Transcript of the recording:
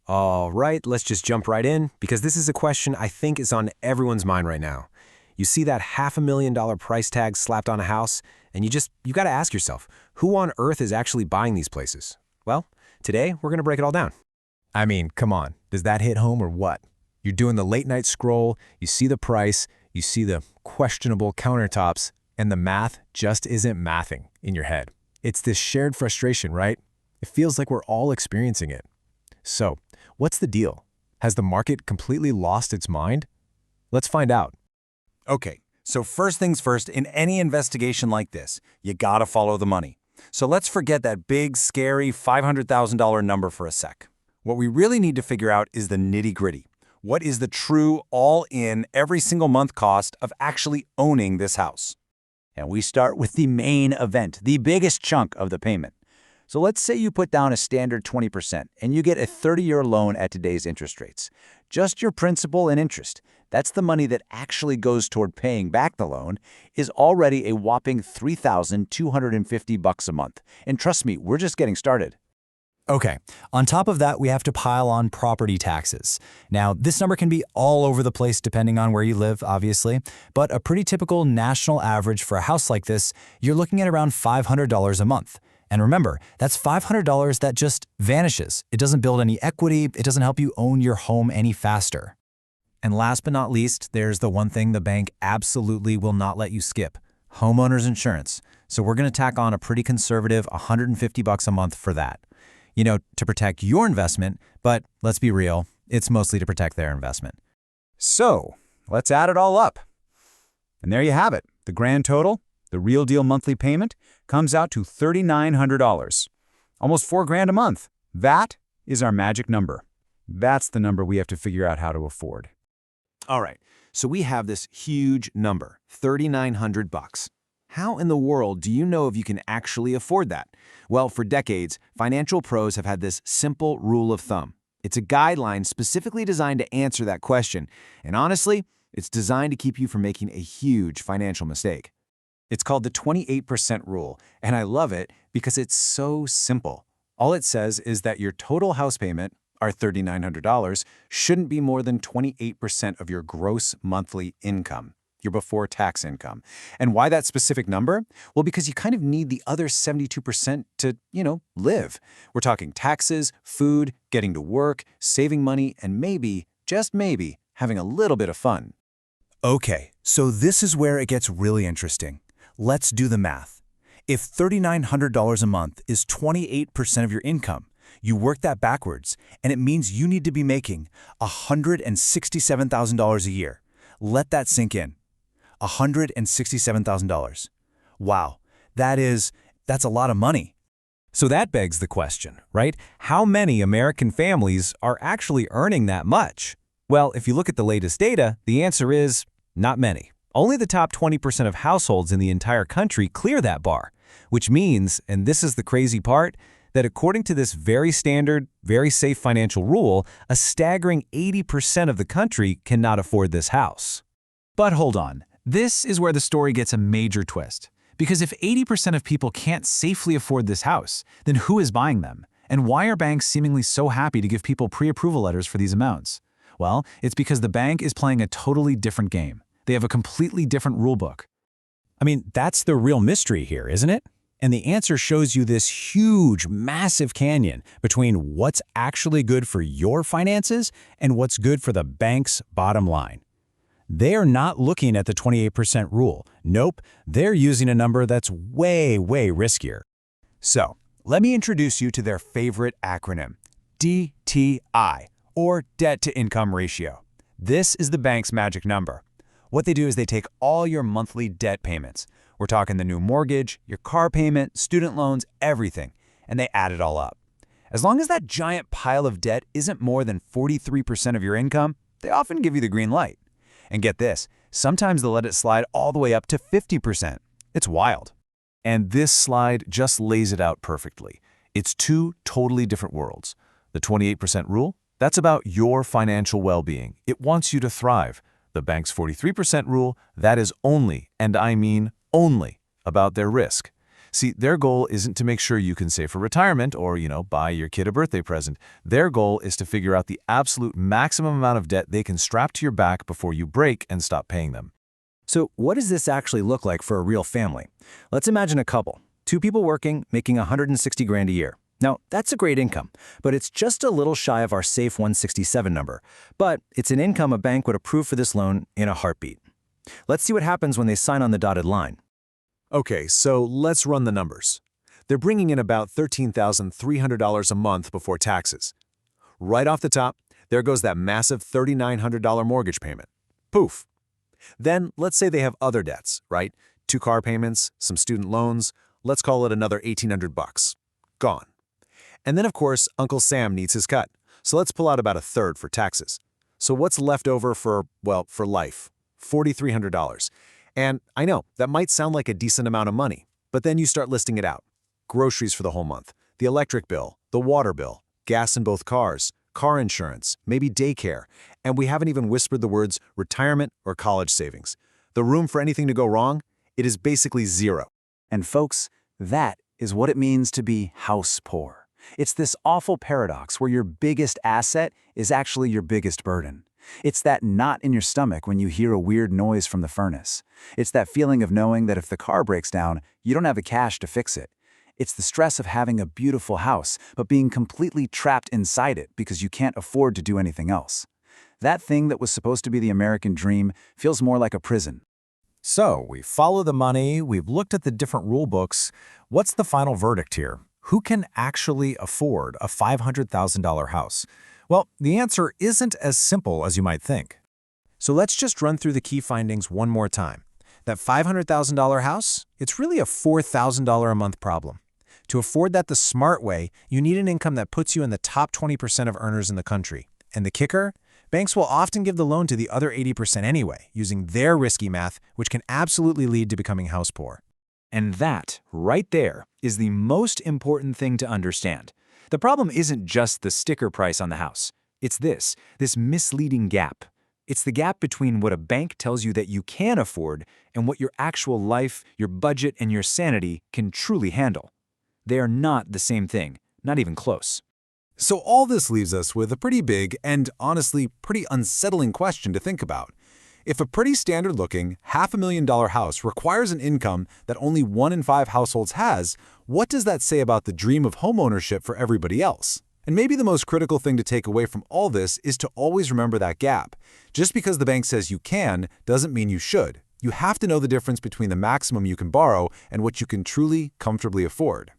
All right, let's just jump right in because this is a question I think is on everyone's mind right now. You see that $500,000 price tag slapped on a house, and you got to ask yourself, who on earth is actually buying these places? Well, today we're going to break it all down. I mean, come on, does that hit home or what? You're doing the late night scroll, you see the price, you see the questionable countertops, and the math just isn't mathing in your head. It's this shared frustration, right? It feels like we're all experiencing it. So, what's the deal? Has the market completely lost its mind? Let's find out. Okay, so first things first, in any investigation like this, you gotta follow the money. So let's forget that big, scary $500,000 number for a sec. What we really need to figure out is the nitty-gritty. What is the true, all-in, every single month cost of actually owning this house? And we start with the main event, the biggest chunk of the payment. So let's say you put down a standard 20% and you get a 30-year loan at today's interest rates. Just your principal and interest, that's the money that actually goes toward paying back the loan, is already a whopping $3,250 a month. And trust me, we're just getting started. Okay, on top of that, we have to pile on property taxes. Now, this number can be all over the place depending on where you live, obviously, but a pretty typical national average for a house like this, you're looking at around $500 a month. And remember, that's $500 that just vanishes. It doesn't build any equity, it doesn't help you own your home any faster. And last but not least, there's the one thing the bank absolutely will not let you skip: homeowner's insurance. So we're going to tack on a pretty conservative $150 a month for that. You know, to protect your investment, but let's be real, it's mostly to protect their investment. So, let's add it all up. And there you have it. The grand total, the real deal monthly payment, comes out to $3,900. Almost $4,000 a month. That is our magic number. That's the number we have to figure out how to afford. All right, so we have this huge number, $3,900. How in the world do you know if you can actually afford that? Well, for decades, financial pros have had this simple rule of thumb. It's a guideline specifically designed to answer that question, and honestly, it's designed to keep you from making a huge financial mistake. It's called the 28% rule, and I love it because it's so simple. All it says is that your total house payment, our $3,900, shouldn't be more than 28% of your gross monthly income, your before-tax income. And why that specific number? Well, because you kind of need the other 72% to, live. We're talking taxes, food, getting to work, saving money, and maybe, just maybe, having a little bit of fun. Okay, so this is where it gets really interesting. Let's do the math. If $3,900 a month is 28% of your income, you work that backwards, and it means you need to be making $167,000 a year. Let that sink in. $167,000. Wow, that's a lot of money. So that begs the question, right? How many American families are actually earning that much? Well, if you look at the latest data, the answer is not many. Only the top 20% of households in the entire country clear that bar, which means, and this is the crazy part, that according to this very standard, very safe financial rule, a staggering 80% of the country cannot afford this house. But hold on. This is where the story gets a major twist. Because if 80% of people can't safely afford this house, then who is buying them? And why are banks seemingly so happy to give people pre-approval letters for these amounts? Well, it's because the bank is playing a totally different game. They have a completely different rulebook. I mean, that's the real mystery here, isn't it? And the answer shows you this huge, massive canyon between what's actually good for your finances and what's good for the bank's bottom line. They are not looking at the 28% rule. Nope, they're using a number that's way, way riskier. So, let me introduce you to their favorite acronym, DTI, or debt-to-income ratio. This is the bank's magic number. What they do is they take all your monthly debt payments. We're talking the new mortgage, your car payment, student loans, everything, and they add it all up. As long as that giant pile of debt isn't more than 43% of your income, they often give you the green light. And get this, sometimes they'll let it slide all the way up to 50%. It's wild. And this slide just lays it out perfectly. It's two totally different worlds. The 28% rule, that's about your financial well-being. It wants you to thrive. The bank's 43% rule, that is only, and I mean only, about their risk. See, their goal isn't to make sure you can save for retirement or, buy your kid a birthday present. Their goal is to figure out the absolute maximum amount of debt they can strap to your back before you break and stop paying them. So what does this actually look like for a real family? Let's imagine a couple, 2 people working, making $160,000 a year. Now, that's a great income, but it's just a little shy of our safe 167 number. But it's an income a bank would approve for this loan in a heartbeat. Let's see what happens when they sign on the dotted line. Okay, so let's run the numbers. They're bringing in about $13,300 a month before taxes. Right off the top, there goes that massive $3,900 mortgage payment. Poof. Then let's say they have other debts, right? 2 car payments, some student loans. Let's call it another $1,800. Gone. And then, of course, Uncle Sam needs his cut. So let's pull out about 1/3 for taxes. So what's left over for life? $4,300. And I know, that might sound like a decent amount of money, but then you start listing it out. Groceries for the whole month, the electric bill, the water bill, gas in both cars, car insurance, maybe daycare, and we haven't even whispered the words retirement or college savings. The room for anything to go wrong, it is basically zero. And folks, that is what it means to be house poor. It's this awful paradox where your biggest asset is actually your biggest burden. It's that knot in your stomach when you hear a weird noise from the furnace. It's that feeling of knowing that if the car breaks down, you don't have the cash to fix it. It's the stress of having a beautiful house, but being completely trapped inside it because you can't afford to do anything else. That thing that was supposed to be the American dream feels more like a prison. So, we follow the money, we've looked at the different rule books. What's the final verdict here? Who can actually afford a $500,000 house? Well, the answer isn't as simple as you might think. So let's just run through the key findings one more time. That $500,000 house, it's really a $4,000 a month problem. To afford that the smart way, you need an income that puts you in the top 20% of earners in the country. And the kicker? Banks will often give the loan to the other 80% anyway, using their risky math, which can absolutely lead to becoming house poor. And that, right there, is the most important thing to understand. The problem isn't just the sticker price on the house. It's this misleading gap. It's the gap between what a bank tells you that you can afford and what your actual life, your budget, and your sanity can truly handle. They are not the same thing, not even close. So all this leaves us with a pretty big and honestly pretty unsettling question to think about. If a pretty standard-looking $500,000 house requires an income that only 1 in 5 households has, what does that say about the dream of homeownership for everybody else? And maybe the most critical thing to take away from all this is to always remember that gap. Just because the bank says you can doesn't mean you should. You have to know the difference between the maximum you can borrow and what you can truly, comfortably afford.